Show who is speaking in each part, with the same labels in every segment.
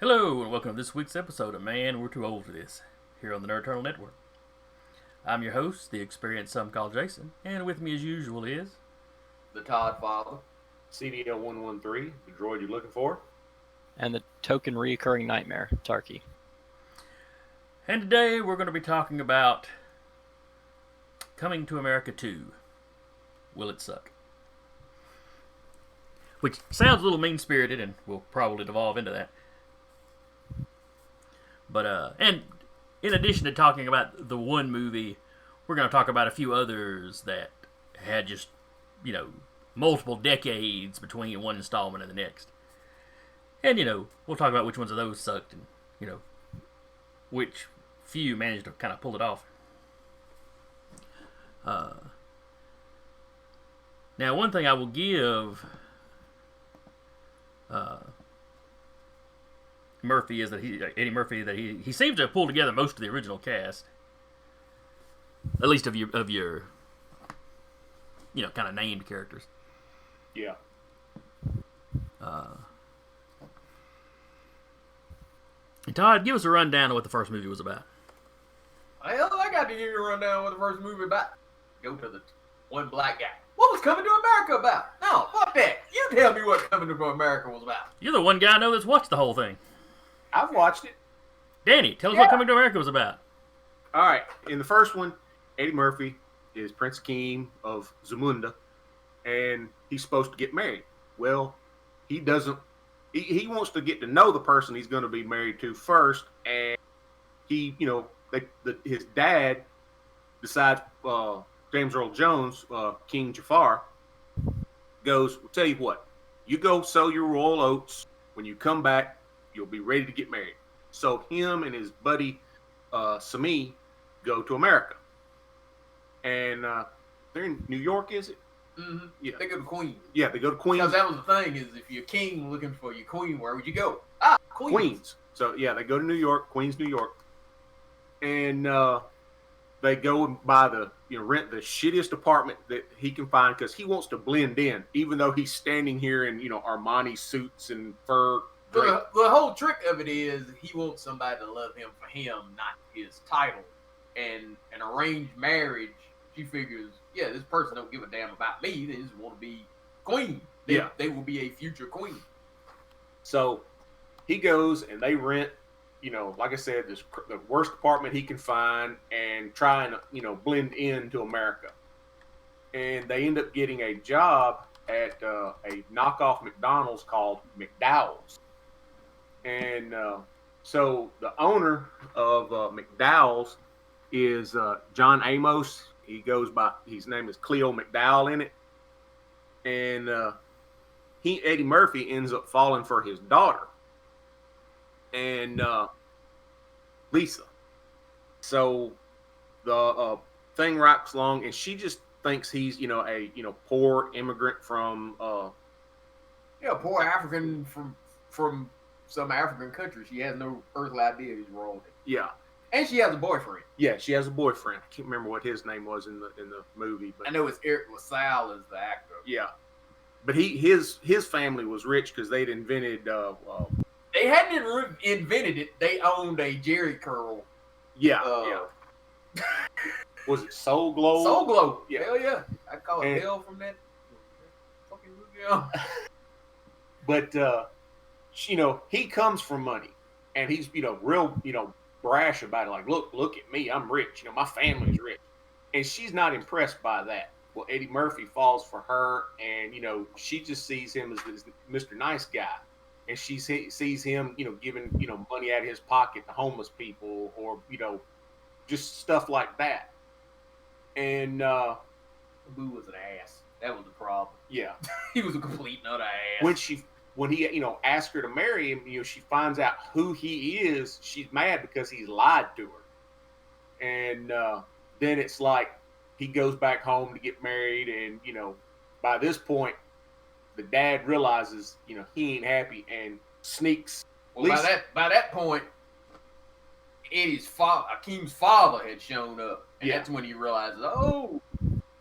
Speaker 1: Hello, and welcome to this week's episode of Man, We're Too Old for This, here on the Nerd Turtle Network. I'm your host, the experienced some call Jason, and with me as usual is...
Speaker 2: The Todd Father.
Speaker 3: CDL-113, the droid you're looking for.
Speaker 4: And the token reoccurring nightmare, Tarky.
Speaker 1: And today we're going to be talking about Coming to America 2. Will it suck? Which sounds a little mean-spirited, and will probably devolve into that. But, and in addition to talking about the one movie, we're going to talk about a few others that had just, multiple decades between one installment and the next. And, we'll talk about which ones of those sucked and, which few managed to kind of pull it off. Now, one thing I will give Murphy is that Eddie Murphy, that he seems to have pulled together most of the original cast, at least of your kind of named characters.
Speaker 3: Yeah.
Speaker 1: Todd, give us a rundown of what the first movie was about.
Speaker 2: Well, I got to give you a rundown of what the first movie about. Go to the one black guy. What was Coming to America about? No, fuck that. You tell me what Coming to America was about.
Speaker 1: You're the one guy I know that's watched the whole thing.
Speaker 3: I've watched it.
Speaker 1: Danny, tell us what Coming to America was about.
Speaker 3: All right. In the first one, Eddie Murphy is Prince Akeem of Zamunda, and he's supposed to get married. Well, he doesn't. He wants to get to know the person he's going to be married to first, and he, his dad decides, James Earl Jones, King Jafar, goes, well, tell you what, you go sow your royal oats. When you come back, you'll be ready to get married. So him and his buddy, Sami, go to America. And they're in New York, is it?
Speaker 2: Mm-hmm. Yeah. They go to Queens.
Speaker 3: Yeah, they go to Queens.
Speaker 2: Because that was the thing, is if you're king looking for your queen, where would you go? Queens.
Speaker 3: So, yeah, they go to New York, Queens, New York. And they go and buy rent the shittiest apartment that he can find because he wants to blend in, even though he's standing here in, Armani suits and fur.
Speaker 2: The whole trick of it is he wants somebody to love him for him, not his title. And an arranged marriage, she figures, this person don't give a damn about me. They just want to be queen. They will be a future queen.
Speaker 3: So he goes and they rent, like I said, the worst apartment he can find and try and, blend into America. And they end up getting a job at a knockoff McDonald's called McDowell's. And so the owner of McDowell's is John Amos. He goes by, his name is Cleo McDowell in it. And Eddie Murphy ends up falling for his daughter. And Lisa. So the thing rocks along, and she just thinks he's, a poor immigrant from
Speaker 2: poor African from some African country. She has no earthly idea he's royalty.
Speaker 3: Yeah.
Speaker 2: And she has a boyfriend.
Speaker 3: Yeah, she has a boyfriend. I can't remember what his name was in the movie, but
Speaker 2: I know it's Eric LaSalle is the actor.
Speaker 3: Yeah. But his family was rich because they'd invented
Speaker 2: they hadn't invented it. They owned a Jerry curl.
Speaker 3: Yeah. Was it Soul Glow?
Speaker 2: Soul Glow.
Speaker 3: Yeah.
Speaker 2: Hell yeah. I call it hell from that fucking movie.
Speaker 3: But he comes from money, and he's real brash about it. Like, look at me, I'm rich. My family's rich, and she's not impressed by that. Well, Eddie Murphy falls for her, and she just sees him as Mr. Nice Guy, and she sees him giving money out of his pocket to homeless people, or just stuff like that. And
Speaker 2: Boo was an ass. That was the problem.
Speaker 3: Yeah.
Speaker 2: He was a complete nut ass.
Speaker 3: When he asked her to marry him, she finds out who he is. She's mad because he's lied to her. And then it's like he goes back home to get married, and by this point, the dad realizes he ain't happy and sneaks.
Speaker 2: Well, by that point, Eddie's father, Akeem's father, had shown up, and that's when he realizes, oh,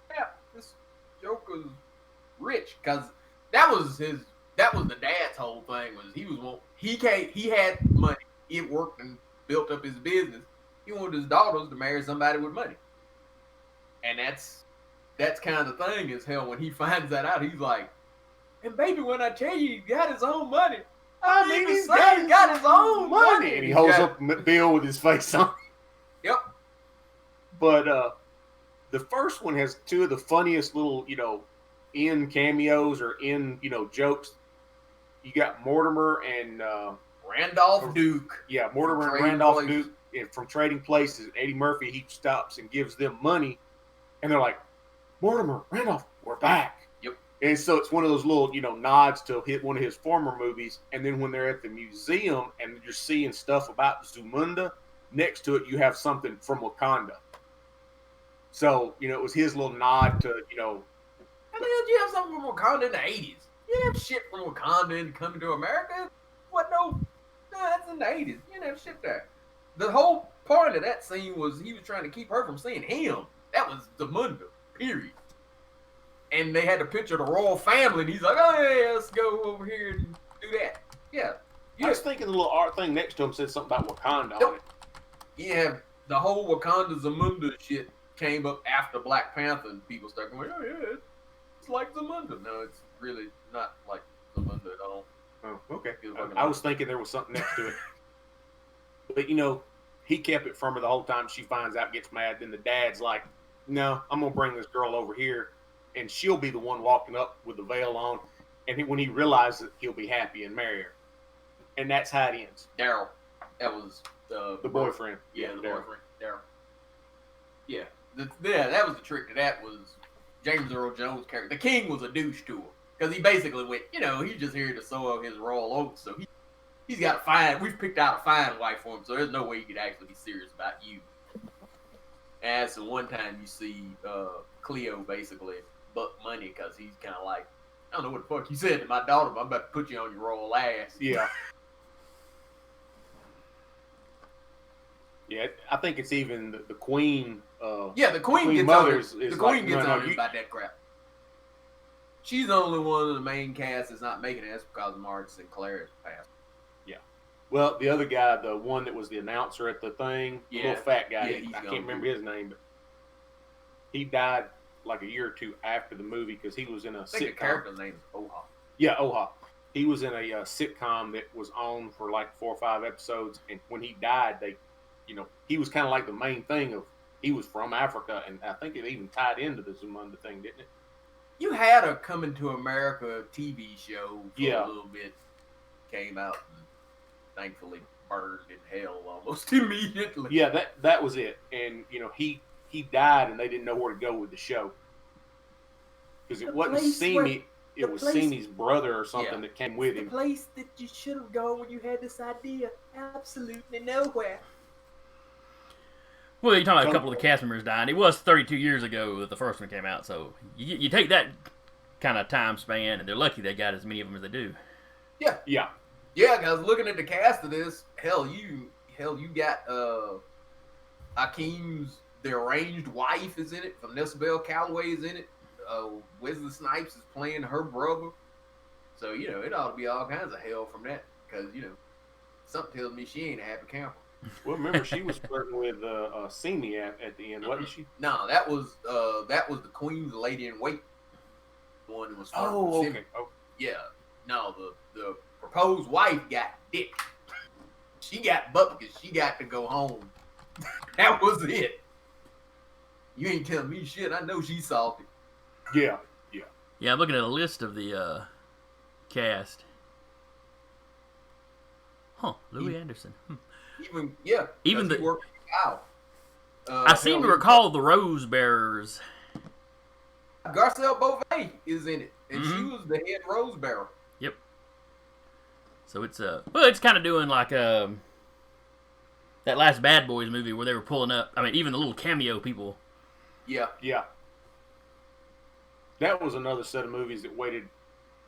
Speaker 2: yeah, this Joker's rich, because that was his that was the dad's whole thing. Was he had money. He had worked and built up his business. He wanted his daughters to marry somebody with money, and that's kind of the thing. Is hell when he finds that out, he's like, "And baby, when I tell you he got his own money, I mean he's got his own money."
Speaker 3: And he holds up a bill with his face on.
Speaker 2: Yep.
Speaker 3: But the first one has two of the funniest little, in cameos or in, jokes. You got Mortimer and
Speaker 2: Randolph Duke.
Speaker 3: Yeah, Mortimer and
Speaker 2: Trading
Speaker 3: Randolph
Speaker 2: Places.
Speaker 3: Duke from Trading Places. Eddie Murphy, he stops and gives them money, and they're like, "Mortimer, Randolph, we're back."
Speaker 2: Yep.
Speaker 3: And so it's one of those little, nods to hit one of his former movies. And then when they're at the museum and you're seeing stuff about Zamunda, next to it you have something from Wakanda. So, it was his little nod to,
Speaker 2: How the hell did you have something from Wakanda in the 80s? You didn't have shit from Wakanda and coming to America. What? No, that's in the 80s. You didn't have shit there. The whole point of that scene was he was trying to keep her from seeing him. That was Zamunda, period. And they had the picture of the royal family, and he's like, "Oh, yeah, let's go over here and do that." Yeah.
Speaker 3: I was thinking the little art thing next to him said something about Wakanda on it.
Speaker 2: Yeah, the whole Wakanda Zamunda shit came up after Black Panther, and people started going, "Oh, yeah, it's like Zamunda." No, it's really not like Zamunda at all.
Speaker 3: Oh, okay.
Speaker 2: Feels like
Speaker 3: I was thinking there was something next to it. But, he kept it from her the whole time. She finds out, gets mad. Then the dad's like, "No, I'm going to bring this girl over here, and she'll be the one walking up with the veil on." And when he realizes it, he'll be happy and marry her. And that's how it ends.
Speaker 2: Daryl. That was
Speaker 3: The boyfriend.
Speaker 2: Yeah, the
Speaker 3: Daryl.
Speaker 2: boyfriend. Daryl. Yeah. That was the trick to that was James Earl Jones' character. The king was a douche to her. Because he basically went, he's just here to sow his royal oats. So he's got a fine, we've picked out a fine wife for him. So there's no way he could actually be serious about you. And that's the one time you see Cleo basically buck money because he's kind of like, "I don't know what the fuck you said to my daughter, but I'm about to put you on your royal ass."
Speaker 3: Yeah. Yeah, I think it's even the queen.
Speaker 2: The queen gets
Speaker 3: mothers
Speaker 2: on.
Speaker 3: is
Speaker 2: The queen
Speaker 3: like,
Speaker 2: gets
Speaker 3: no,
Speaker 2: on
Speaker 3: you-
Speaker 2: about that crap. She's the only one of the main cast that's not making it. That's because Marge Sinclair has passed.
Speaker 3: Well, the other guy, the one that was the announcer at the thing, the little fat guy,
Speaker 2: Yeah, he's
Speaker 3: I
Speaker 2: gone
Speaker 3: can't remember
Speaker 2: too.
Speaker 3: his name, but he died like a year or two after the movie because he was in a
Speaker 2: I think the
Speaker 3: sitcom.
Speaker 2: character's name is Oha.
Speaker 3: Yeah, Oha. He was in a sitcom that was on for like 4 or 5 episodes, and when he died, he was kind of like the main thing of he was from Africa, and I think it even tied into the Zamunda thing, didn't it?
Speaker 2: You had a Coming to America TV show for
Speaker 3: Yeah.
Speaker 2: a little bit. Came out and thankfully burned in hell almost immediately.
Speaker 3: Yeah, that was it. And he died, and they didn't know where to go with the show because it wasn't Simi. It was Simi's brother or something that came with him.
Speaker 2: place that you should have gone when you had this idea. Absolutely nowhere.
Speaker 1: Well, you're talking about a couple of the cast members dying. It was 32 years ago that the first one came out, so you take that kind of time span, and they're lucky they got as many of them as they do.
Speaker 2: Yeah.
Speaker 3: Yeah.
Speaker 2: Yeah, because looking at the cast of this, you got Akeem's the arranged wife is in it. Vanessa Bell Calloway is in it. Wesley Snipes is playing her brother. So it ought to be all kinds of hell from that because something tells me she ain't a happy camper.
Speaker 3: Well, remember she was flirting with Simi at the end, wasn't she?
Speaker 2: No, that was the Queen's lady in wait. The one that was flirting with Simi.
Speaker 3: Okay. Oh,
Speaker 2: Yeah. No, the proposed wife got dick. She got butt because she got to go home. That was it. You ain't telling me shit. I know she's salty.
Speaker 3: yeah.
Speaker 1: Yeah, I'm looking at a list of the cast. Louis Anderson.
Speaker 2: Even
Speaker 1: Even
Speaker 2: he
Speaker 1: the-
Speaker 2: worked out.
Speaker 1: I seem to recall the Rose Bearers.
Speaker 2: Garcelle Beauvais is in it, and she
Speaker 1: Mhm.
Speaker 2: was the head rose bearer.
Speaker 1: So it's kind of doing like that last Bad Boys movie where they were pulling up. I mean, even the little cameo people.
Speaker 2: Yeah.
Speaker 3: That was another set of movies that waited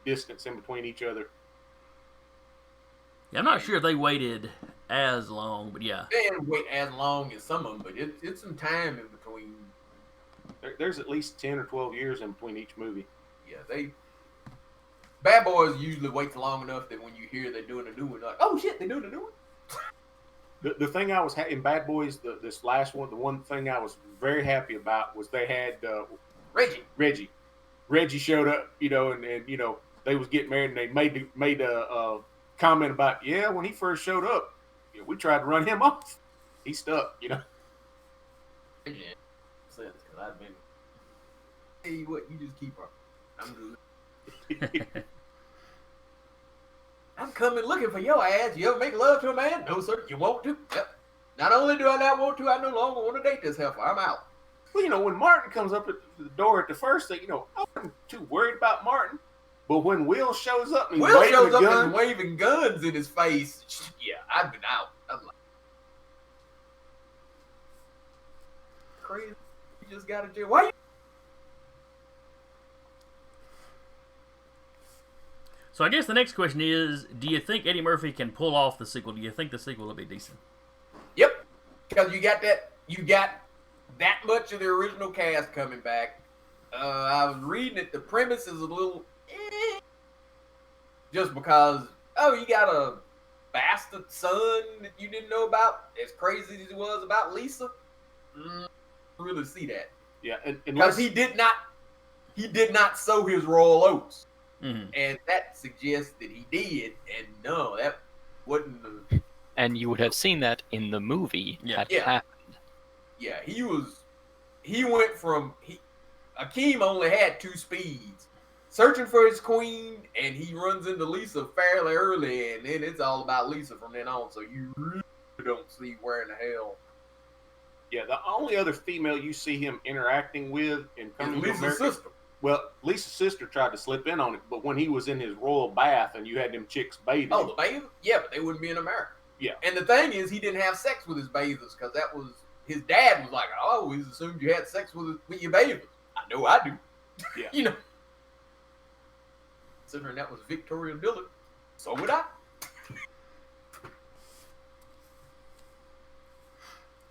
Speaker 3: distance in between each other.
Speaker 1: Yeah, I'm not sure if they waited as long, but yeah.
Speaker 2: They didn't wait as long as some of them, but it's some time in between.
Speaker 3: There's at least 10 or 12 years in between each movie.
Speaker 2: Yeah, they Bad Boys usually waits long enough that when you hear they're doing a new one, like, oh shit, they're doing a new one.
Speaker 3: The thing I was in Bad Boys, this last one, the one thing I was very happy about was they had
Speaker 2: Reggie.
Speaker 3: Reggie showed up, and they was getting married, and they made a comment about, yeah, when he first showed up, we tried to run him off. He stuck.
Speaker 2: Reggie sense, because I've been. Tell you what, you just keep her. I'm coming looking for your ass. You ever make love to a man? No, sir. You want to? Yep. Not only do I not want to, I no longer want to date this heifer. I'm out.
Speaker 3: Well, when Martin comes up at the door at the first thing, I wasn't too worried about Martin. But when Will shows up and
Speaker 2: Will shows up and waving guns in his face, yeah, I've been out. I'm like, crazy. You just got to do. Why you?
Speaker 1: So I guess the next question is, do you think Eddie Murphy can pull off the sequel? Do you think the sequel will be decent?
Speaker 2: Yep. Because you got that much of the original cast coming back. I was reading it. The premise is a little just because, you got a bastard son that you didn't know about, as crazy as he was about Lisa. Really see that.
Speaker 3: Yeah,
Speaker 2: because he did not sow his royal oats.
Speaker 1: Mm-hmm.
Speaker 2: And that suggests that he did, and no, that wouldn't have.
Speaker 4: And you would have seen that in the movie had it happened.
Speaker 2: Yeah, he went from, Akeem only had 2 speeds. Searching for his queen, and he runs into Lisa fairly early, and then it's all about Lisa from then on, so you really don't see where in the hell.
Speaker 3: Yeah, the only other female you see him interacting with in Coming to
Speaker 2: Lisa's
Speaker 3: America.
Speaker 2: sister.
Speaker 3: Well, Lisa's sister tried to slip in on it, but when he was in his royal bath and you had them chicks bathing.
Speaker 2: Oh, the bathers? Yeah, but they wouldn't be in America.
Speaker 3: Yeah.
Speaker 2: And the thing is, he didn't have sex with his bathers because that was, his dad was like, I always assumed you had sex with your bathers. I know I do.
Speaker 3: Yeah.
Speaker 2: Considering that was Victoria Dillon, so would I.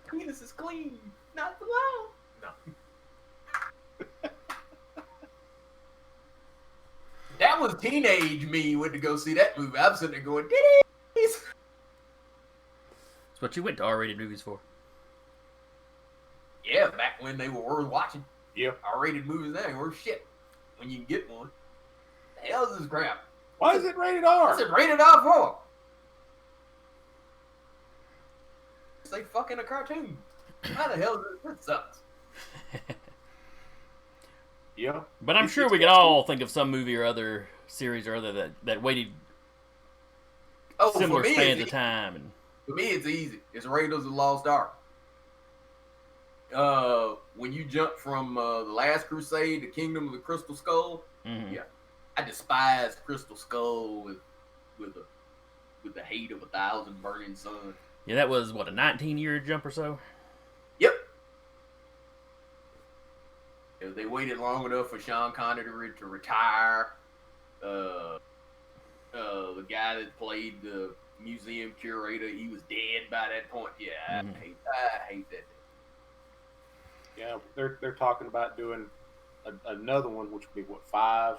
Speaker 2: Penis is clean, not the law. No. That was teenage me went to go see that movie. I'm sitting there going, titties.
Speaker 1: That's what you went to R-rated movies for.
Speaker 2: Yeah, back when they were worth watching.
Speaker 3: Yeah.
Speaker 2: R-rated movies now ain't worth shit when you can get one. The hell is this crap?
Speaker 3: Why is it rated R?
Speaker 2: What's it rated R for? Say fucking a cartoon. How the hell is this? That sucks.
Speaker 3: Yeah.
Speaker 1: But I'm sure we could all think of some movie or other series or other that waited similar spans of time. And
Speaker 2: for me, it's easy. It's Raiders of the Lost Ark. When you jump from the Last Crusade to Kingdom of the Crystal Skull, yeah, I despise Crystal Skull with the hate of 1,000 burning suns.
Speaker 1: Yeah, that was what, a 19-year jump or so.
Speaker 2: Yep. They waited long enough for Sean Connery to retire. The guy that played the museum curator, he was dead by that point. Yeah, I hate that.
Speaker 3: Yeah, they're talking about doing another one, which would be what, 5?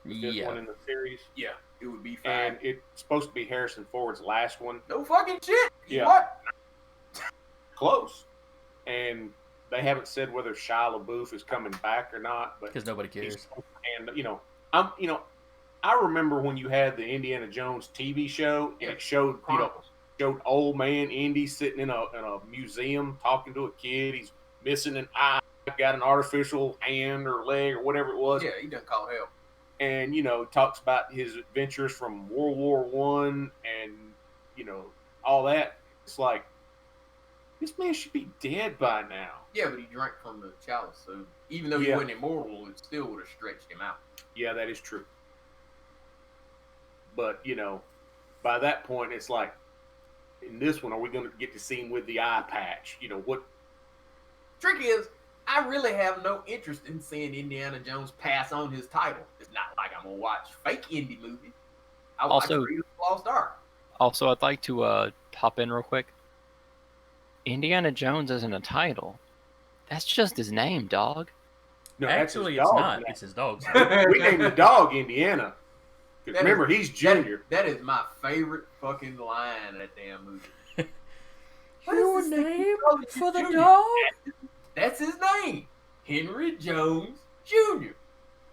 Speaker 3: The fifth one in the series.
Speaker 2: Yeah, it would be 5.
Speaker 3: And it's supposed to be Harrison Ford's last one.
Speaker 2: No fucking shit.
Speaker 3: Yeah.
Speaker 2: What?
Speaker 3: Close. And they haven't said whether Shia LaBeouf is coming back or not, but
Speaker 1: because nobody cares.
Speaker 3: And I remember when you had the Indiana Jones TV show, and it showed showed old man Indy sitting in a museum talking to a kid. He's missing an eye, got an artificial hand or leg or whatever it was.
Speaker 2: Yeah, he done called help.
Speaker 3: And talks about his adventures from World War One and all that. It's like, this man should be dead by now.
Speaker 2: Yeah, but he drank from the chalice, so even though he wasn't immortal, it still would have stretched him out.
Speaker 3: Yeah, that is true. But, by that point, it's like, in this one, are we going to get to see him with the eye patch? What?
Speaker 2: Trick is, I really have no interest in seeing Indiana Jones pass on his title. It's not like I'm going to watch fake indie movies. I watch Raiders of the Lost Ark.
Speaker 4: Also, I'd like to hop in real quick. Indiana Jones isn't a title. That's just his name, dog.
Speaker 3: No,
Speaker 1: actually, it's not. It's his dog's name.
Speaker 3: We named the dog Indiana. Remember, he's Junior.
Speaker 2: That is my favorite fucking line in that damn movie.
Speaker 1: Your name for the
Speaker 2: Junior?
Speaker 1: dog?
Speaker 2: That's his name. Henry Jones Jr.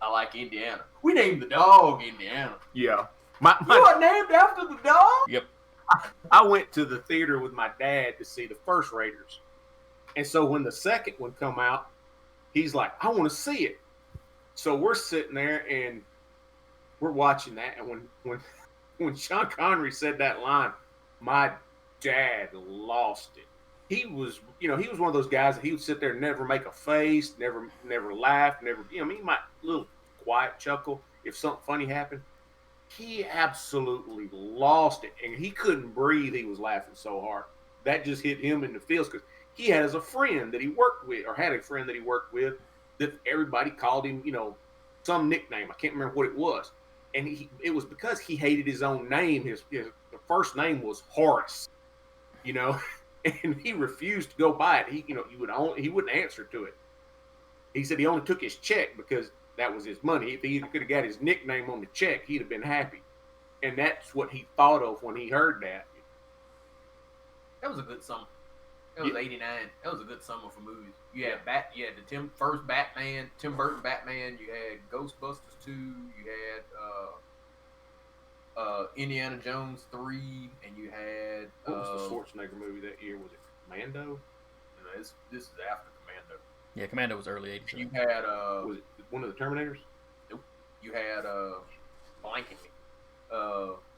Speaker 2: I like Indiana. We named the dog Indiana.
Speaker 3: Yeah.
Speaker 2: You are named after the dog?
Speaker 1: Yep.
Speaker 3: I went to the theater with my dad to see the first Raiders. And so when the second one come out, he's like, I want to see it. So we're sitting there and we're watching that. And when Sean Connery said that line, my dad lost it. He was one of those guys that he would sit there and never make a face, never laugh, he might little quiet chuckle if something funny happened. He absolutely lost it, and he couldn't breathe. He was laughing so hard. That just hit him in the feels because he had a friend that he worked with, that everybody called him, some nickname. I can't remember what it was. And it was because he hated his own name. His first name was Horace, and he refused to go by it. He wouldn't answer to it. He said he only took his check because that was his money. If he could have got his nickname on the check, he'd have been happy. And that's what he thought of when he heard that.
Speaker 2: That was a good summer. That was 89. That was a good summer for movies. You had the first Batman, Tim Burton Batman. You had Ghostbusters 2. You had Indiana Jones 3, and you had
Speaker 3: what was the Schwarzenegger movie that year? Was it Commando?
Speaker 2: No, this is after Commando.
Speaker 1: Yeah, Commando was early 80s.
Speaker 2: You had
Speaker 3: was it one of the Terminators?
Speaker 2: Nope. You had blanking me.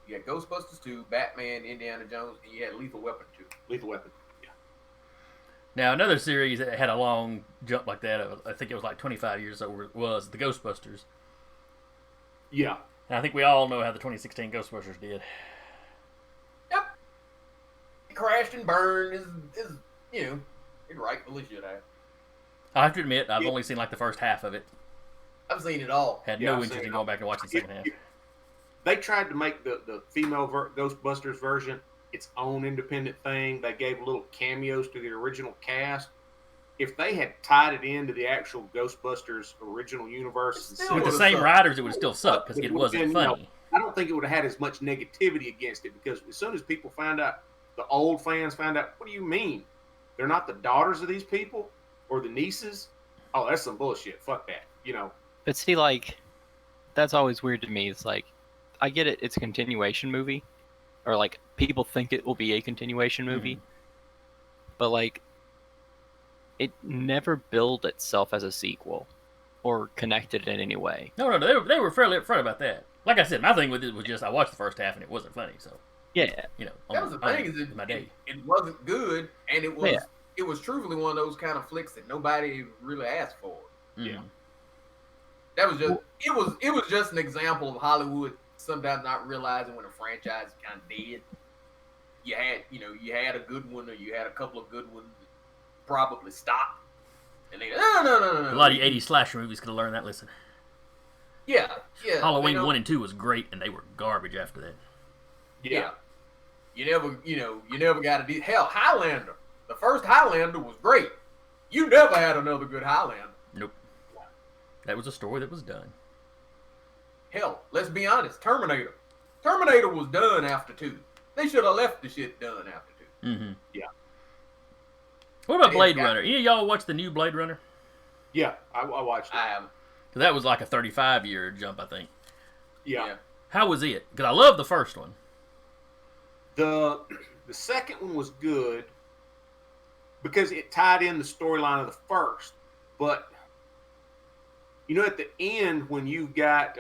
Speaker 2: You had Ghostbusters 2, Batman, Indiana Jones, and you had Lethal Weapon 2.
Speaker 3: Lethal Weapon. Yeah.
Speaker 1: Now another series that had a long jump like that, I think it was like 25 years over, was the Ghostbusters.
Speaker 3: Yeah.
Speaker 1: And I think we all know how the 2016 Ghostbusters did.
Speaker 2: Yep. It crashed and burned. Is it rightfully should have.
Speaker 1: I have to admit, I've only seen like the first half of it.
Speaker 2: I've seen it all.
Speaker 1: Had no interest in going back and watching the second half.
Speaker 3: They tried to make the female Ghostbusters version its own independent thing. They gave little cameos to the original cast. If they had tied it into the actual Ghostbusters original universe
Speaker 1: with the same writers, it would still suck because it wasn't funny.
Speaker 3: I don't think it would have had as much negativity against it because as soon as people found out, the old fans found out, what do you mean? They're not the daughters of these people or the nieces? Oh, that's some bullshit. Fuck that.
Speaker 4: But see, that's always weird to me. It's like, I get it. It's a continuation movie, or people think it will be a continuation movie, but it never billed itself as a sequel or connected in any way.
Speaker 1: No, they were fairly upfront about that. Like I said, my thing with it was just I watched the first half and it wasn't funny. So
Speaker 4: yeah,
Speaker 2: that was the thing. It wasn't good, and it was it was truthfully one of those kind of flicks that nobody really asked for.
Speaker 1: Yeah,
Speaker 2: that was just it was just an example of Hollywood sometimes not realizing when a franchise is kind of dead. You had a good one, or you had a couple of good ones. Probably stopped, and they no.
Speaker 1: A lot of the 80s slasher movies could have learned that lesson.
Speaker 2: Yeah.
Speaker 1: Halloween 1 and 2 was great, and they were garbage after that.
Speaker 2: Yeah. You never got to do. Hell, Highlander. The first Highlander was great. You never had another good Highlander.
Speaker 1: Nope. That was a story that was done.
Speaker 2: Hell, let's be honest. Terminator. Terminator was done after 2. They should have left the shit done after 2.
Speaker 1: Mm-hmm.
Speaker 3: Yeah.
Speaker 1: What about Blade Runner? Any of y'all watch the new Blade Runner?
Speaker 3: Yeah, I watched it.
Speaker 2: I haven't.
Speaker 1: Because that was like a 35-year jump, I think.
Speaker 3: Yeah.
Speaker 1: How was it? Because I love the first one.
Speaker 3: The second one was good because it tied in the storyline of the first. But, at the end when you got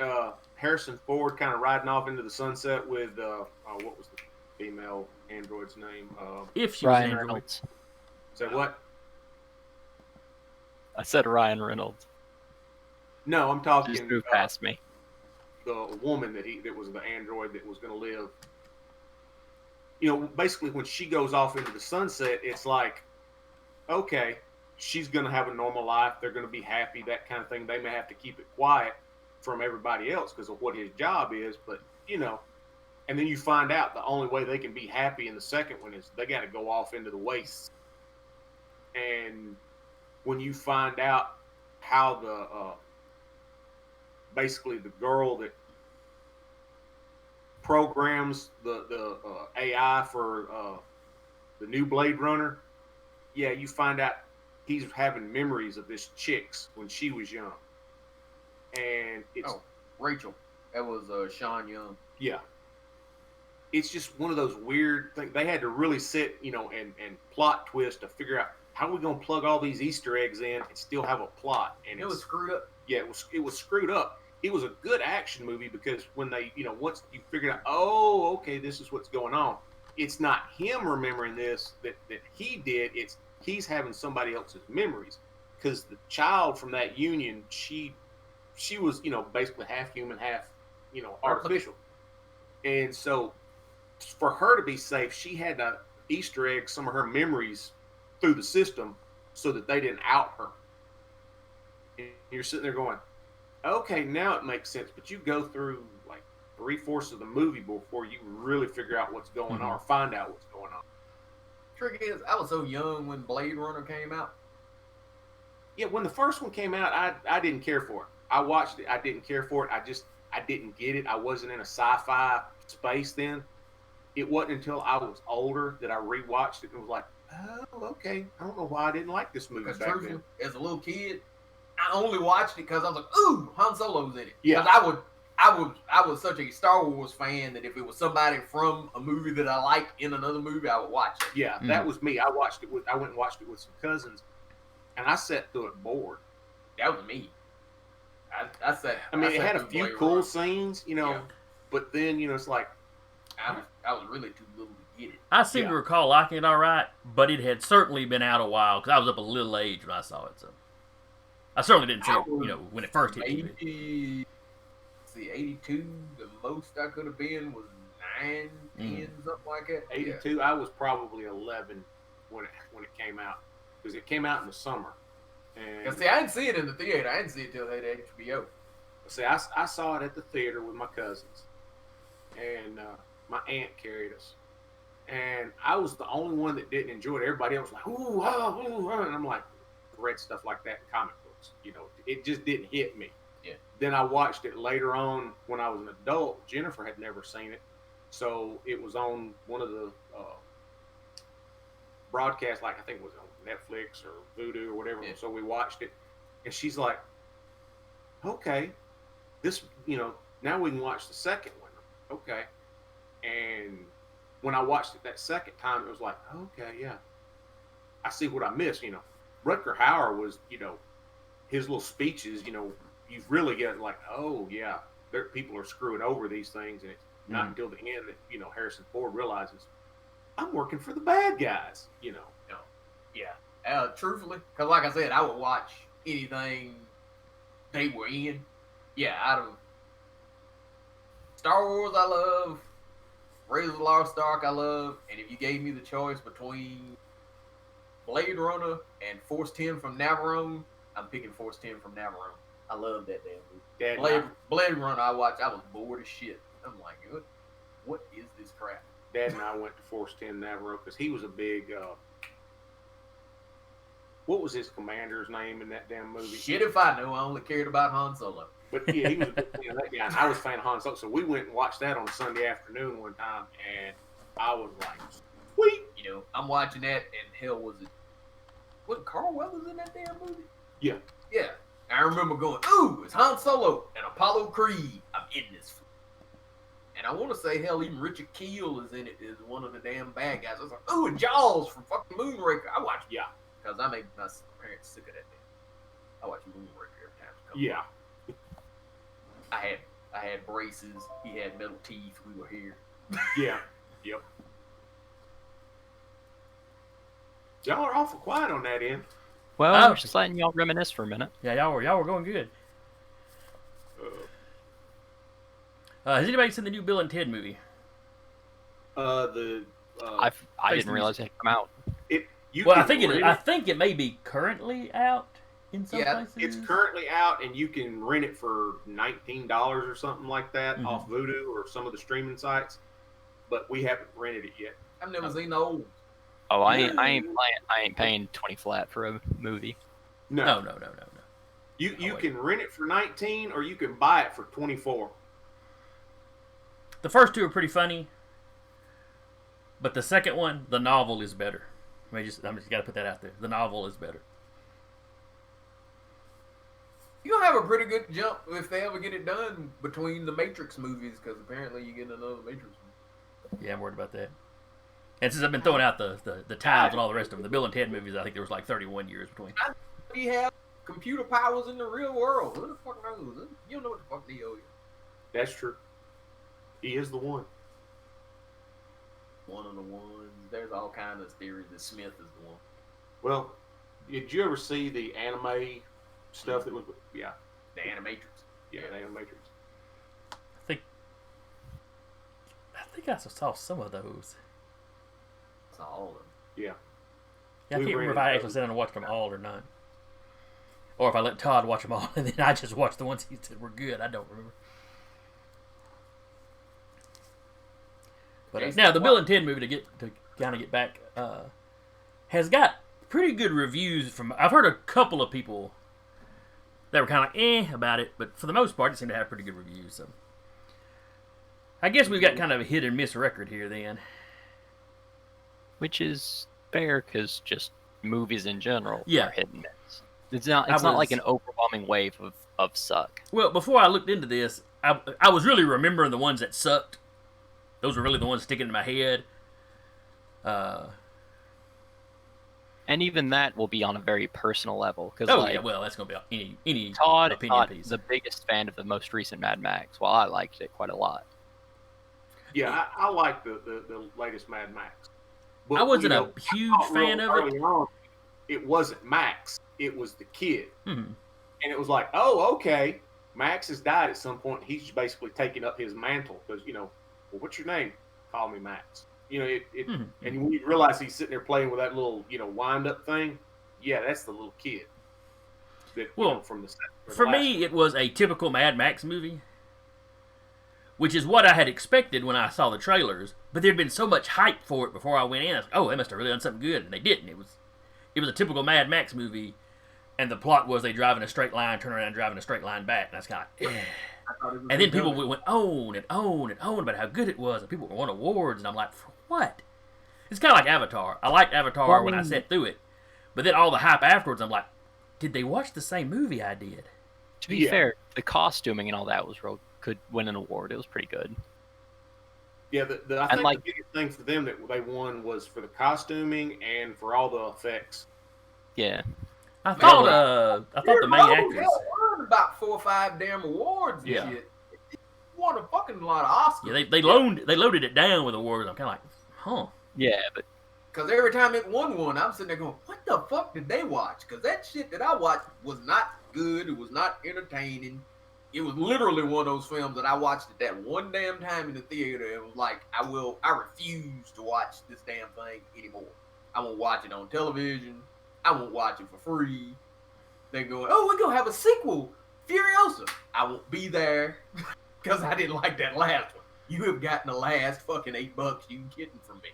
Speaker 3: Harrison Ford kind of riding off into the sunset with, what was the female android's name?
Speaker 1: If she was
Speaker 4: Ryan
Speaker 1: Android.
Speaker 4: Reynolds.
Speaker 3: Say what?
Speaker 4: I said Ryan Reynolds.
Speaker 3: No, I'm talking.
Speaker 4: Just moved past me.
Speaker 3: The woman that was the android that was going to live. Basically when she goes off into the sunset, it's like, okay, she's going to have a normal life. They're going to be happy, that kind of thing. They may have to keep it quiet from everybody else because of what his job is, but and then you find out the only way they can be happy in the second one is they got to go off into the wastes. And when you find out how the basically the girl that programs the AI for the new Blade Runner, yeah, you find out he's having memories of this chick's when she was young, and it's
Speaker 2: Rachel. That was Sean Young.
Speaker 3: yeah, it's just one of those weird things. They had to really sit, and plot twist to figure out how are we gonna plug all these Easter eggs in and still have a plot. And
Speaker 2: it was screwed up.
Speaker 3: Yeah, it was screwed up. It was a good action movie because when they, once you figured out, oh, okay, this is what's going on. It's not him remembering this that he did. It's he's having somebody else's memories because the child from that union, she was, basically half human, half, artificial. And so for her to be safe, she had to Easter egg some of her memories through the system so that they didn't out her. And you're sitting there going, okay, now it makes sense. But you go through like 3/4 of the movie before you really figure out what's going on or find out what's going on.
Speaker 2: Trick is, I was so young when Blade Runner came out.
Speaker 3: Yeah, when the first one came out, I didn't care for it. I watched it. I didn't care for it. I didn't get it. I wasn't in a sci-fi space then. It wasn't until I was older that I rewatched it and was like, oh, okay. I don't know why I didn't like this movie
Speaker 2: Because
Speaker 3: back then.
Speaker 2: as a little kid, I only watched it because I was like, ooh, Han Solo's in it.
Speaker 3: Yeah.
Speaker 2: Because I was such a Star Wars fan that if it was somebody from a movie that I liked in another movie, I would watch it.
Speaker 3: Yeah, that was me. I went and watched it with some cousins, and I sat through it bored.
Speaker 2: That was me. I sat.
Speaker 3: I mean, it had a
Speaker 2: through
Speaker 3: few
Speaker 2: Blade
Speaker 3: cool
Speaker 2: Runner.
Speaker 3: scenes,
Speaker 2: Yeah.
Speaker 3: but then, it's like,
Speaker 2: I was really too little to get it.
Speaker 1: I seem to recall liking it all right, but it had certainly been out a while because I was up a little age when I saw it. So I certainly didn't see it, when it first hit TV.
Speaker 2: Maybe, 82. The most I could have been was 9, 10, something like that.
Speaker 3: 82.
Speaker 2: Yeah.
Speaker 3: I was probably 11 when it came out because it came out in the summer. And
Speaker 2: See, I didn't see it in the theater. I didn't see it till it had HBO.
Speaker 3: see, I saw it at the theater with my cousins, and my aunt carried us, and I was the only one that didn't enjoy it. Everybody else was like, ooh, oh, ooh, oh, and I'm like, read stuff like that in comic books. It just didn't hit me.
Speaker 2: Yeah.
Speaker 3: Then I watched it later on when I was an adult. Jennifer had never seen it, so it was on one of the broadcasts, like I think it was on Netflix or Vudu or whatever.
Speaker 2: Yeah.
Speaker 3: So we watched it, and she's like, okay, this, now we can watch the second one. Okay. And when I watched it that second time, it was like, okay, yeah, I see what I missed. Rutger Hauer was, his little speeches, you really get like, oh yeah, people are screwing over these things, and it's not until the end that Harrison Ford realizes I'm working for the bad guys.
Speaker 2: Yeah. Truthfully, because like I said, I would watch anything they were in. Yeah, out of Star Wars, I love. Raiders of the Lost Ark, I love. And if you gave me the choice between Blade Runner and Force 10 from Navarone, I'm picking Force 10 from Navarone. I love that damn movie. Blade Runner, I watched. I was bored as shit. I'm like, what is this crap?
Speaker 3: Dad and I went to Force 10 Navarone because he was a big. What was his commander's name in that damn movie?
Speaker 2: Shit if I know. I only cared about Han Solo.
Speaker 3: But yeah, he was that guy, and I was a fan of Han Solo. So we went and watched that on a Sunday afternoon one time, and I was like, sweet.
Speaker 2: I'm watching that, and hell, was Carl Weathers in that damn movie?
Speaker 3: Yeah.
Speaker 2: Yeah. I remember going, ooh, it's Han Solo and Apollo Creed. I'm in this. And I want to say, hell, even Richard Kiel is in it as one of the damn bad guys. I was like, ooh, and Jaws from fucking Moonraker. I watched it.
Speaker 3: Yeah.
Speaker 2: Because I made my parents sick of that damn. I watch Moonraker every time it comes.
Speaker 3: Yeah.
Speaker 2: I had braces. He had metal teeth. We were here.
Speaker 3: Yeah. Yep. Y'all are awful quiet on that end.
Speaker 4: Well,
Speaker 1: Oh.
Speaker 4: I'm just letting y'all reminisce for a minute.
Speaker 1: Yeah, y'all were going good. Has anybody seen the new Bill and Ted movie?
Speaker 4: I didn't realize it had come out.
Speaker 1: I think it may be currently out in some places.
Speaker 3: It's currently out, and you can rent it for $19 or something like that off Vudu or some of the streaming sites. But we haven't rented it yet.
Speaker 2: I've never seen the old.
Speaker 4: Oh, I ain't paying 20 flat for a movie.
Speaker 1: No.
Speaker 3: You can rent it for 19, or you can buy it for 24.
Speaker 1: The first two are pretty funny, but the second one, the novel, is better. I'm just got to put that out there. The novel is better.
Speaker 2: You'll have a pretty good jump if they ever get it done between the Matrix movies, because apparently you get another Matrix movie.
Speaker 1: Yeah, I'm worried about that. And since I've been throwing out the times and all the rest of them, the Bill and Ted movies, I think there was like 31 years between.
Speaker 2: We have computer powers in the real world. Who the fuck knows? You don't know what the fuck Neo is.
Speaker 3: That's true. He is the one.
Speaker 2: One of the ones. There's all kinds of theories that Smith is the one.
Speaker 3: Well, did you ever see the anime stuff that was? Yeah.
Speaker 2: The Animatrix.
Speaker 3: Yeah, the Animatrix.
Speaker 1: I think I saw some of those.
Speaker 2: That's all of them.
Speaker 3: Yeah.
Speaker 1: Yeah, I
Speaker 3: We
Speaker 1: can't
Speaker 3: were
Speaker 1: remember if
Speaker 3: in
Speaker 1: I
Speaker 3: those.
Speaker 1: actually sat down and watched them all or not. Or if I let Todd watch them all and then I just watched the ones he said were good. I don't remember. But now the Bill and Ted movie, to kind of get back, has got pretty good reviews from. I've heard a couple of people that were kind of about it, but for the most part, it seemed to have pretty good reviews. So I guess we've got kind of a hit and miss record here then.
Speaker 4: Which is fair because just movies in general
Speaker 1: Yeah.
Speaker 4: are hit and miss. It's not like an overwhelming wave of suck.
Speaker 1: Well, before I looked into this, I was really remembering the ones that sucked. Those were really the ones sticking in my head.
Speaker 4: And even that will be on a very personal level. Cause
Speaker 1: Yeah, well, that's going to be any
Speaker 4: Todd is
Speaker 1: opinion
Speaker 4: not
Speaker 1: piece.
Speaker 4: the biggest fan of the most recent Mad Max, while I liked it quite a lot.
Speaker 3: Yeah, I like the latest Mad Max. But,
Speaker 1: I wasn't
Speaker 3: you
Speaker 1: a
Speaker 3: know,
Speaker 1: huge
Speaker 3: I thought
Speaker 1: fan of it.
Speaker 3: early on, it wasn't Max. It was the kid.
Speaker 1: Mhm.
Speaker 3: And it was like, oh, okay. Max has died at some point. He's basically taking up his mantle because, well, what's your name? Call me Max.
Speaker 1: Mhm.
Speaker 3: And when you realize he's sitting there playing with that little, wind-up thing, yeah, that's the little kid. That,
Speaker 1: Well,
Speaker 3: from the
Speaker 1: For me, it was a typical Mad Max movie, which is what I had expected when I saw the trailers. But there'd been so much hype for it before I went in. I was like, oh, they must have really done something good, and they didn't. It was a typical Mad Max movie, and the plot was they drive in a straight line, turn around, drive in a straight line back, and that's kind of. And then people went on and on and on about how good it was, and people won awards, and I'm like, for what? It's kind of like Avatar. I liked Avatar when I sat through it, but then all the hype afterwards, I'm like, did they watch the same movie I did?
Speaker 4: To be fair, the costuming and all that was could win an award. It was pretty good.
Speaker 3: Yeah, I think the biggest thing for them that they won was for the costuming and for all the effects.
Speaker 4: Yeah.
Speaker 1: I thought the main actress.
Speaker 2: Won about 4 or 5 damn awards and
Speaker 1: Yeah.
Speaker 2: shit. It won a fucking lot of Oscars.
Speaker 1: Yeah, they loaded it down with awards. I'm kind of like, huh?
Speaker 4: Yeah, but
Speaker 2: Because every time it won one, I'm sitting there going, what the fuck did they watch? Because that shit that I watched was not good. It was not entertaining. It was literally one of those films that I watched at that one damn time in the theater and was like, I refuse to watch this damn thing anymore. I won't watch it on television. I won't watch it for free. They're going, oh, we're going to have a sequel, Furiosa. I won't be there because I didn't like that last one. You have gotten the last fucking $8 you can get from me.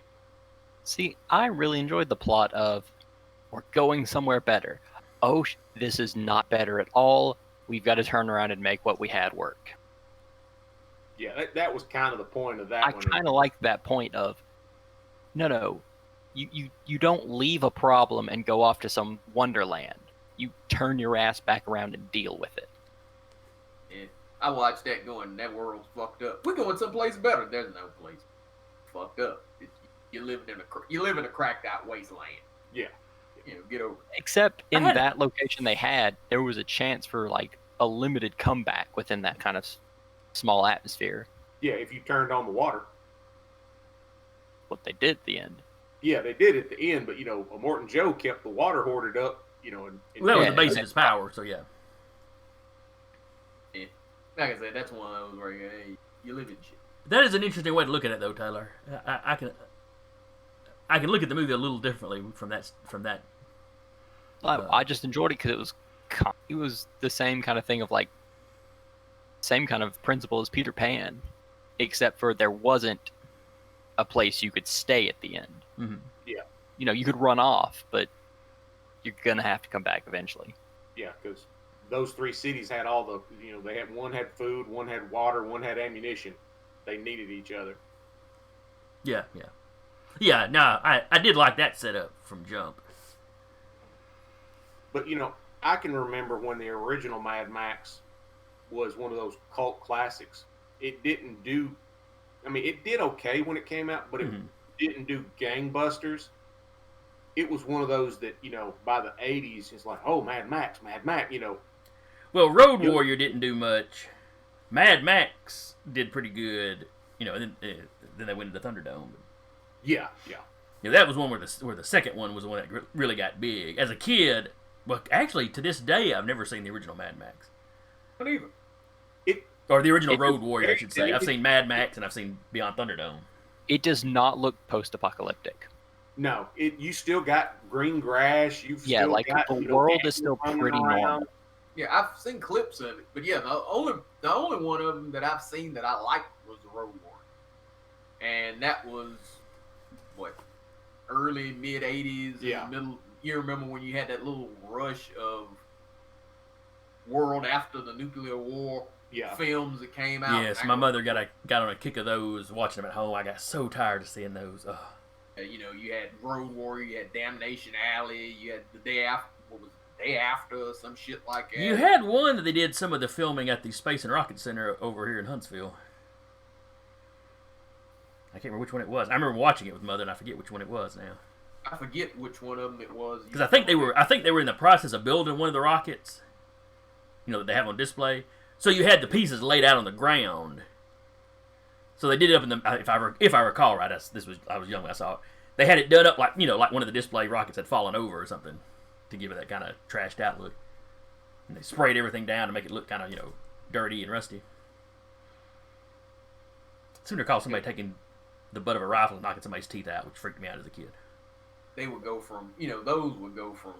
Speaker 4: see, I really enjoyed the plot of we're going somewhere better. Oh, this is not better at all. We've got to turn around and make what we had work.
Speaker 3: Yeah, that was kind of the point of that
Speaker 4: I
Speaker 3: one.
Speaker 4: kind of like that point of, no, you don't leave a problem and go off to some wonderland. You turn your ass back around and deal with it.
Speaker 2: Yeah, I watched that going, that world's fucked up. We're going someplace better. There's no place fucked up. You live in a cracked out wasteland.
Speaker 3: Yeah.
Speaker 2: Get over it.
Speaker 4: Except in that location they had, there was a chance for like a limited comeback within that kind of small atmosphere.
Speaker 3: Yeah, if you turned on the water.
Speaker 4: What they did at the end.
Speaker 3: Yeah, they did at the end, but Morton Joe kept the water hoarded up.
Speaker 1: Well, that was the base of his power. So yeah.
Speaker 2: Yeah. Like I said, that's one of those where you live in shit.
Speaker 1: That is an interesting way to look at it, though, Tyler. I can look at the movie a little differently from that.
Speaker 4: I just enjoyed it because it was the same kind of thing of like same kind of principle as Peter Pan, except for there wasn't a place you could stay at the end.
Speaker 1: Mm-hmm.
Speaker 3: Yeah.
Speaker 4: You could run off, but you're gonna have to come back eventually.
Speaker 3: Yeah, because those 3 cities had all the, one had food, one had water, one had ammunition. they needed each other.
Speaker 1: Yeah. No, I did like that setup from jump.
Speaker 3: But I can remember when the original Mad Max was one of those cult classics. It didn't do. I mean, it did okay when it came out, but it didn't do gangbusters. It was one of those that, by the 80s, it's like, oh, Mad Max.
Speaker 1: Well, Road Warrior didn't do much. Mad Max did pretty good, and then they went into Thunderdome.
Speaker 3: Yeah.
Speaker 1: That was one where the second one was the one that really got big. As a kid, well, actually, to this day, I've never seen the original Mad Max.
Speaker 2: Not even.
Speaker 1: Or the original Road Warrior, I should say. I've seen Mad Max and I've seen Beyond Thunderdome.
Speaker 4: It does not look post-apocalyptic.
Speaker 3: No, you still got green grass. Still got,
Speaker 4: the world is still pretty normal.
Speaker 2: Yeah, I've seen clips of it, but yeah, the only one of them that I've seen that I liked was the Road Warrior, and that was what, early mid '80s.
Speaker 3: Yeah.
Speaker 2: Middle. You remember when you had that little rush of world after the nuclear war films that came out?
Speaker 1: Yes, my mother got on a kick of those watching them at home. I got so tired of seeing those. Ugh.
Speaker 2: You had Road Warrior, you had Damnation Alley, you had the day after. What was it, Day After, some shit like that?
Speaker 1: You had one that they did some of the filming at the Space and Rocket Center over here in Huntsville. I can't remember which one it was. I remember watching it with Mother, and I forget which one it was now.
Speaker 2: I forget which one of them it was.
Speaker 1: Because I think they were in the process of building one of the rockets. That they have on display. So you had the pieces laid out on the ground. So they did it up in the, if I recall right, I was young when I saw it. They had it done up like one of the display rockets had fallen over or something to give it that kind of trashed out look. And they sprayed everything down to make it look kind of dirty and rusty. I seem to recall somebody taking the butt of a rifle and knocking somebody's teeth out, which freaked me out as a kid.
Speaker 2: They would go from those would go from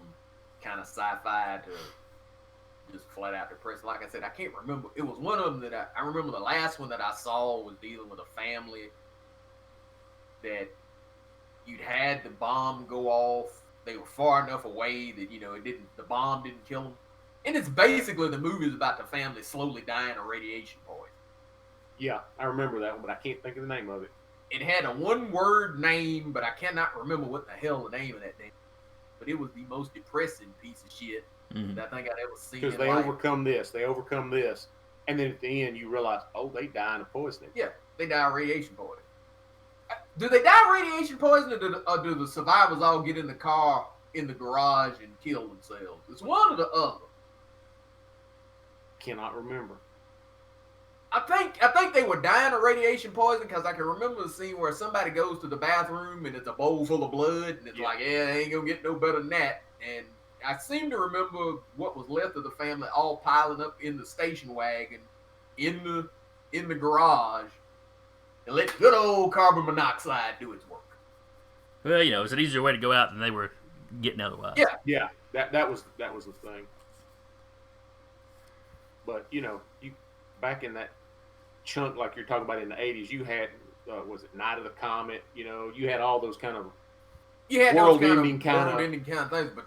Speaker 2: kind of sci-fi to just flat out depressing. Like I said, I can't remember. It was one of them that I remember. The last one that I saw was dealing with a family that you'd had the bomb go off. They were far enough away that the bomb didn't kill them. And it's basically the movie is about the family slowly dying of radiation poisoning.
Speaker 3: Yeah, I remember that one, but I can't think of the name of it.
Speaker 2: It had a one-word name, but I cannot remember what the hell the name of that name. But it was the most depressing piece of shit that I think I'd ever seen.
Speaker 3: Because they overcome this, and then at the end you realize, oh, they died of poisoning.
Speaker 2: Yeah, they die of radiation poisoning. Do they die of radiation poisoning, or do the survivors all get in the car in the garage and kill themselves? It's one or the other.
Speaker 3: Cannot remember.
Speaker 2: I think they were dying of radiation poisoning because I can remember the scene where somebody goes to the bathroom and it's a bowl full of blood and it's like, yeah, they ain't gonna get no better than that. And I seem to remember what was left of the family all piling up in the station wagon in the garage and let good old carbon monoxide do its work.
Speaker 1: Well, it's an easier way to go out than they were getting otherwise.
Speaker 3: Yeah. That was the thing. But you back in that chunk like you're talking about in the 80s, you had was it Night of the Comet? You had all those kind of world-ending kind of
Speaker 2: things. But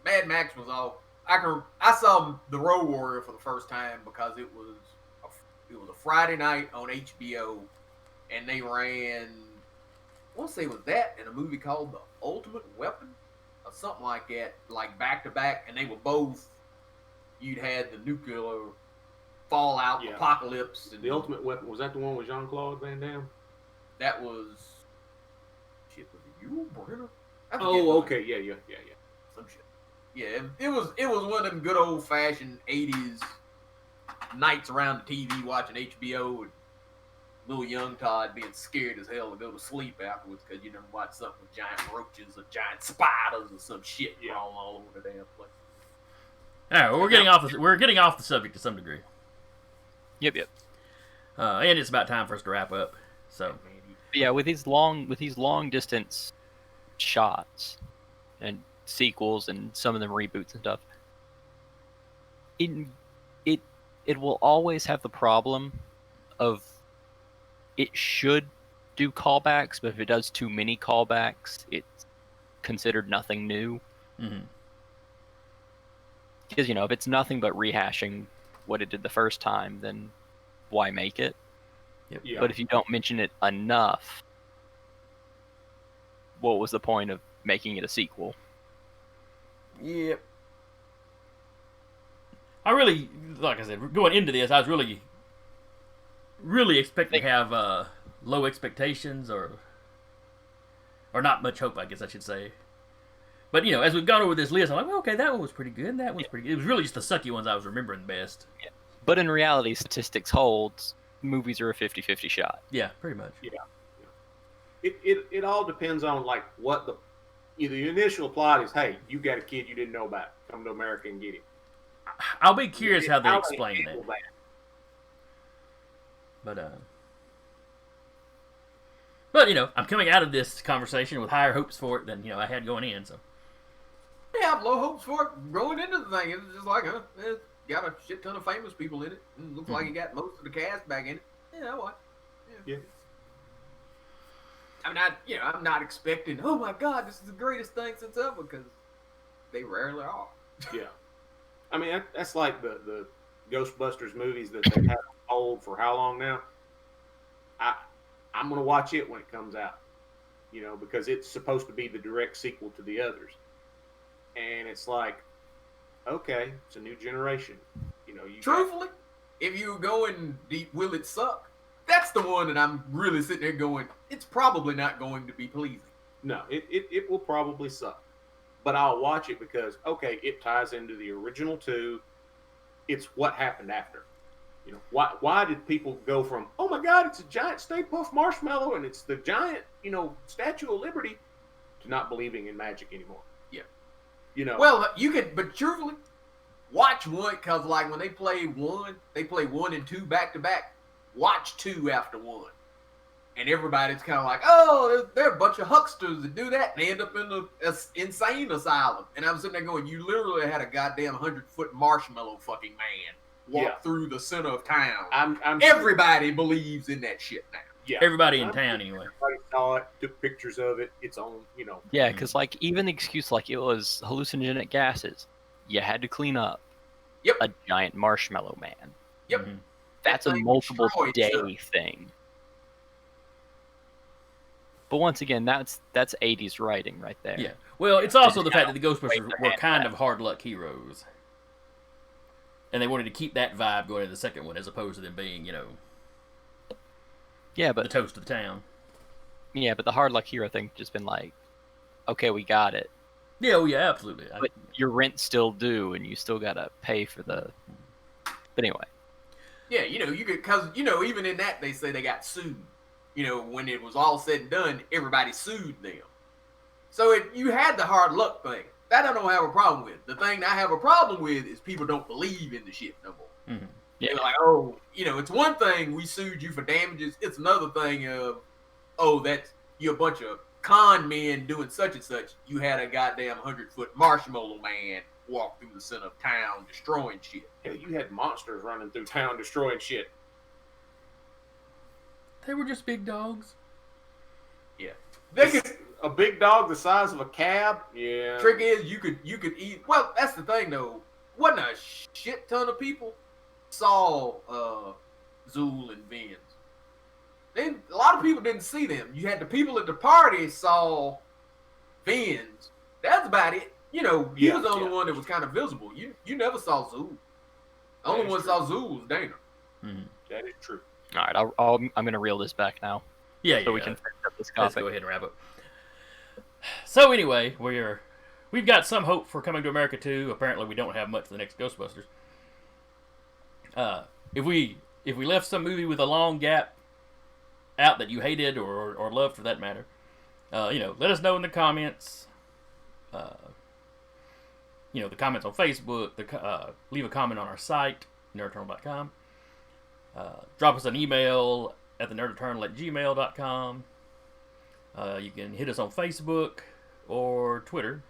Speaker 2: Mad Max was all I saw the Road Warrior for the first time because it was a Friday night on HBO, and they ran. I want to say it was that and a movie called The Ultimate Weapon or something like that, like back to back, and they were both. You'd had the nuclear fallout, apocalypse. And
Speaker 3: The Ultimate Weapon, was that the one with Jean-Claude Van Damme?
Speaker 2: That was... Shit, was it you, Brenner?
Speaker 3: Oh, okay, yeah.
Speaker 2: Some shit. Yeah, it was one of them good old-fashioned 80s nights around the TV watching HBO and little young Todd being scared as hell to go to sleep afterwards because you never watched something with giant roaches or giant spiders or some shit crawling all over the damn place.
Speaker 1: All right, well, we're getting off the subject to some degree.
Speaker 4: Yep.
Speaker 1: And it's about time for us to wrap up. So,
Speaker 4: yeah, with these long distance shots and sequels and some of them reboots and stuff, it will always have the problem of it should do callbacks, but if it does too many callbacks, it's considered nothing new.
Speaker 1: Mm-hmm.
Speaker 4: Because, if it's nothing but rehashing what it did the first time, then why make it?
Speaker 1: Yep.
Speaker 3: Yeah.
Speaker 4: But if you don't mention it enough, what was the point of making it a sequel?
Speaker 1: Yep. I really, like I said, going into this, I was really expecting to have low expectations or not much hope, I guess I should say. But as we've gone over this list, I'm like, well, okay, that one was pretty good, and that one's pretty good. It was really just the sucky ones I was remembering best.
Speaker 4: Yeah. But in reality, statistics holds. Movies are a 50-50 shot.
Speaker 1: Yeah, pretty much.
Speaker 3: Yeah. It all depends on like what the initial plot is. Hey, you got a kid you didn't know about. Come to America and get him.
Speaker 1: I'll be curious how they explain that. But I'm coming out of this conversation with higher hopes for it than I had going in. So
Speaker 2: I have low hopes for it going into the thing. It's just like, it's got a shit ton of famous people in it. It looks like it got most of the cast back in it. Yeah, what?
Speaker 3: Yeah.
Speaker 2: I'm not expecting, oh my God, this is the greatest thing since ever, because they rarely are.
Speaker 3: Yeah. I mean, that's like the Ghostbusters movies that they've had on hold for how long now? I'm going to watch it when it comes out, because it's supposed to be the direct sequel to the others. And it's like, okay, it's a new generation.
Speaker 2: Truthfully, if you're going deep, will it suck? That's the one that I'm really sitting there going, it's probably not going to be pleasing.
Speaker 3: No, it will probably suck. But I'll watch it because, okay, it ties into the original two. It's what happened after. Why did people go from, oh my God, it's a giant Stay Puft Marshmallow and it's the giant, Statue of Liberty, to not believing in magic anymore?
Speaker 2: Yeah. Well, but truthfully, watch one, because like when they play one and two back to back. Watch two after one. And everybody's kind of like, oh, they're a bunch of hucksters that do that and they end up in the insane asylum. And I'm sitting there going, you literally had a goddamn 100-foot marshmallow fucking man walk through the center of town. Everybody believes in that shit now.
Speaker 3: Yeah.
Speaker 1: Everybody in town, anyway.
Speaker 3: Everybody saw it, took pictures of it. It's on,
Speaker 4: Yeah, because like even the excuse like it was hallucinogenic gases, you had to clean up.
Speaker 2: Yep.
Speaker 4: A giant marshmallow man.
Speaker 2: Yep.
Speaker 1: Mm-hmm.
Speaker 4: That's a multiple day thing. But once again, that's 80s writing right there.
Speaker 1: Yeah. Well, it's also the fact that the Ghostbusters were kind of hard luck heroes. And they wanted to keep that vibe going into the second one as opposed to them being,
Speaker 4: yeah, but
Speaker 1: the toast of the town.
Speaker 4: Yeah, but the hard luck hero thing just been like, okay, we got it.
Speaker 1: Yeah, oh yeah, absolutely.
Speaker 4: But your rent's still due and you still gotta pay for the. But anyway.
Speaker 2: Yeah, you could, because even in that they say they got sued. When it was all said and done, everybody sued them. So you had the hard luck thing. That I don't have a problem with. The thing I have a problem with is people don't believe in the shit no more.
Speaker 1: Mm-hmm.
Speaker 4: Yeah.
Speaker 2: They're like, oh, it's one thing we sued you for damages. It's another thing of, oh, that's you're a bunch of con men doing such and such. You had a goddamn 100-foot marshmallow man walk through the center of town destroying shit.
Speaker 3: Hell, you had monsters running through town destroying shit.
Speaker 1: They were just big dogs.
Speaker 2: Yeah.
Speaker 3: A big dog the size of a cab? Yeah.
Speaker 2: Trick is you could eat. Well, that's the thing though. Wasn't a shit ton of people saw Zool and Vince. Then a lot of people didn't see them. You had the people at the party saw Vince. That's about it. He was the only one that was kind of visible. You never saw Zool. The only one saw Zool was Dana.
Speaker 1: Mm-hmm.
Speaker 3: That is true.
Speaker 4: All right, I'm gonna reel this back now.
Speaker 1: Yeah,
Speaker 4: so we can finish up this
Speaker 1: Let's
Speaker 4: topic.
Speaker 1: go ahead and wrap up. So anyway, we've got some hope for Coming to America 2. Apparently, we don't have much for the next Ghostbusters. If we left some movie with a long gap out that you hated or loved for that matter, let us know in the comments. The comments on Facebook. Leave a comment on our site, nerdeternal.com. Drop us an email at thenerdeternal@gmail.com. You can hit us on Facebook or Twitter.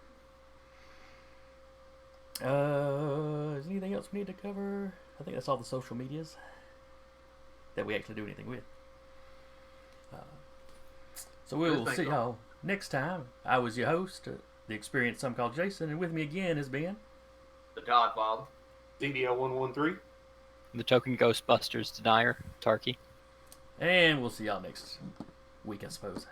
Speaker 1: Is anything else we need to cover? I think that's all the social medias that we actually do anything with. So we'll see y'all next time. I was your host, the experienced some called Jason, and with me again has been
Speaker 2: The Todd Father.
Speaker 3: DDL 113.
Speaker 4: The token Ghostbusters denier, Tarky.
Speaker 1: And we'll see y'all next week, I suppose.